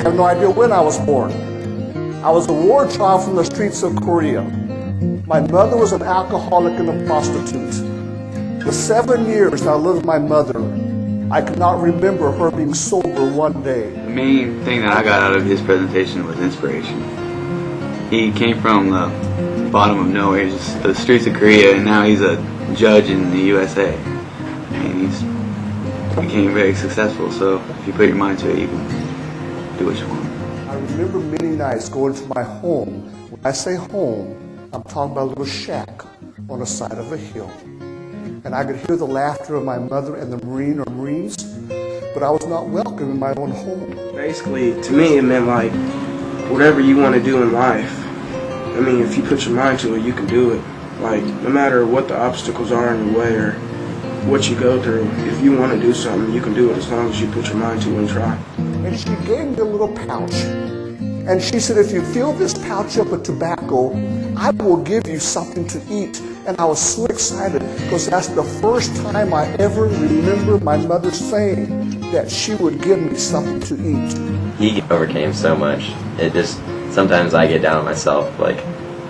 have no idea when I was born. I was a war child from the streets of Korea. My mother was an alcoholic and a prostitute. The 7 years I lived with my mother, I could not remember her being sober one day. The main thing that I got out of his presentation was inspiration. He came from the bottom of nowhere, just the streets of Korea, and now he's a judge in the USA. And he's became very successful, so if you put your mind to it, you can do what you want. I remember many nights going to my home. When I say home, I'm talking about a little shack on the side of a hill. And I could hear the laughter of my mother and the Marine or Marines, but I was not welcome in my own home. Basically, to me, it meant like, whatever you want to do in life, I mean, if you put your mind to it, you can do it. Like, no matter what the obstacles are in your way or what you go through, if you want to do something, you can do it as long as you put your mind to it and try. And she gave me a little pouch. And she said, if you fill this pouch up with tobacco, I will give you something to eat. And I was so excited because that's the first time I ever remember my mother saying that she would give me something to eat. He overcame so much. It just, sometimes I get down on myself, like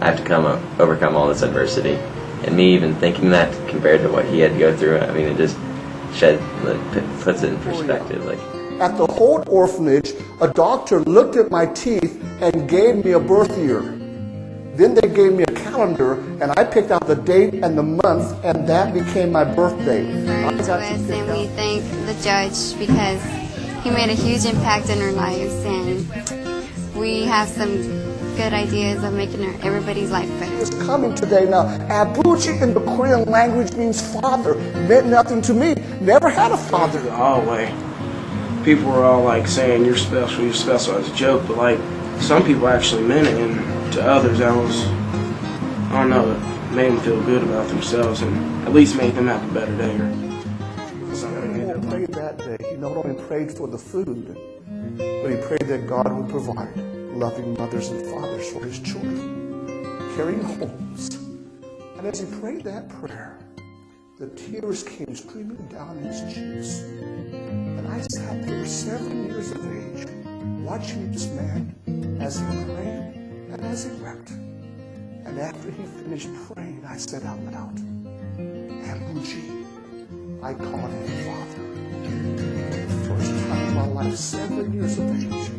I have to overcome all this adversity. And me even thinking that compared to what he had to go through, I mean, it just puts it in perspective. Like, at the Holt orphanage, a doctor looked at my teeth and gave me a birth year. Then they gave me a calendar, and I picked out the date and the month, and that became my birthday. And we thank the judge because he made a huge impact in our lives, and we have some good ideas of making everybody's life better. It's coming today now. Abuji in the Korean language means father. Meant nothing to me. Never had a father. The hallway, people were all like saying you're special as a joke, but like some people actually meant it, and to others that was, I don't know, it made them feel good about themselves and at least made them have a better day. He prayed that day. He not only prayed for the food, but he prayed that God would provide loving mothers and fathers for his children, caring homes. And as he prayed that prayer, the tears came streaming down his cheeks. And I sat there 7 years of age, watching this man as he prayed and as he wept. And after he finished praying, I said out loud, Abuji, I called him Father. For the first time in my life, 7 years of age,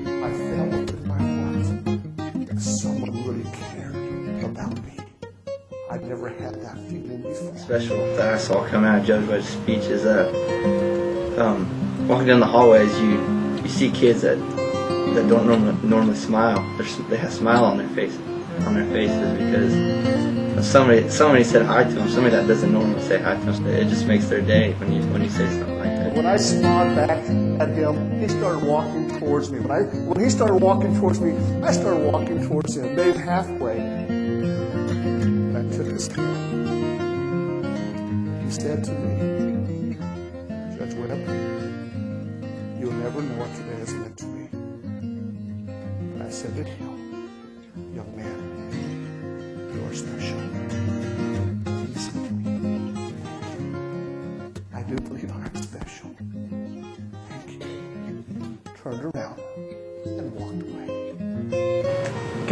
I felt within my heart that someone really cared about me. I'd never had that feeling before. Special that I saw come out of Judge Webb's speech is walking down the hallways, you see kids that don't normally smile. They have a smile on their faces because somebody said hi to them. Somebody that doesn't normally say hi to them. It just makes their day when you say something like that. When I smiled back at him, he started walking towards me. When he started walking towards me, I started walking towards him. Maybe halfway, and I took his hand. He said to me, Judge Webb, you'll never know what today has meant to me. And I said to him, young man, you're special. He said to me, I do believe I'm special. Thank you. Turned around and walked away.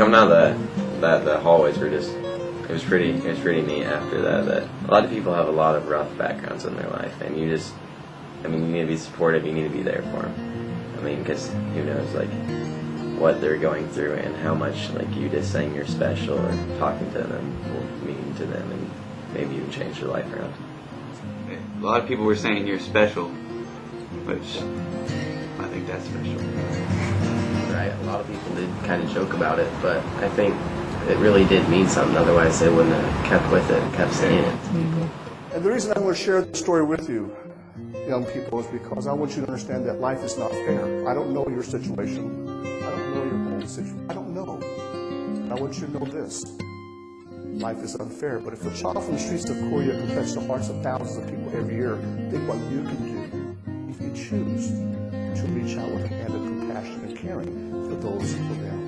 coming out of the hallways were just, it was pretty neat after that a lot of people have a lot of rough backgrounds in their life, and you need to be supportive, you need to be there for them. I mean, because who knows, like, what they're going through and how much, like, you just saying you're special or talking to them will mean to them and maybe even change their life around. A lot of people were saying you're special, which I think that's special. Right, a lot of people did kind of joke about it, but I think it really did mean something, otherwise they wouldn't have kept with it and kept saying it to people. And the reason I want to share the story with you, young people, is because I want you to understand that life is not fair. I don't know your situation. I don't know your home situation. I don't know. And I want you to know this. Life is unfair, but if a child from the streets of Korea can touch the hearts of thousands of people every year, think what you can do if you choose to reach out with a hand of compassion and caring for those around.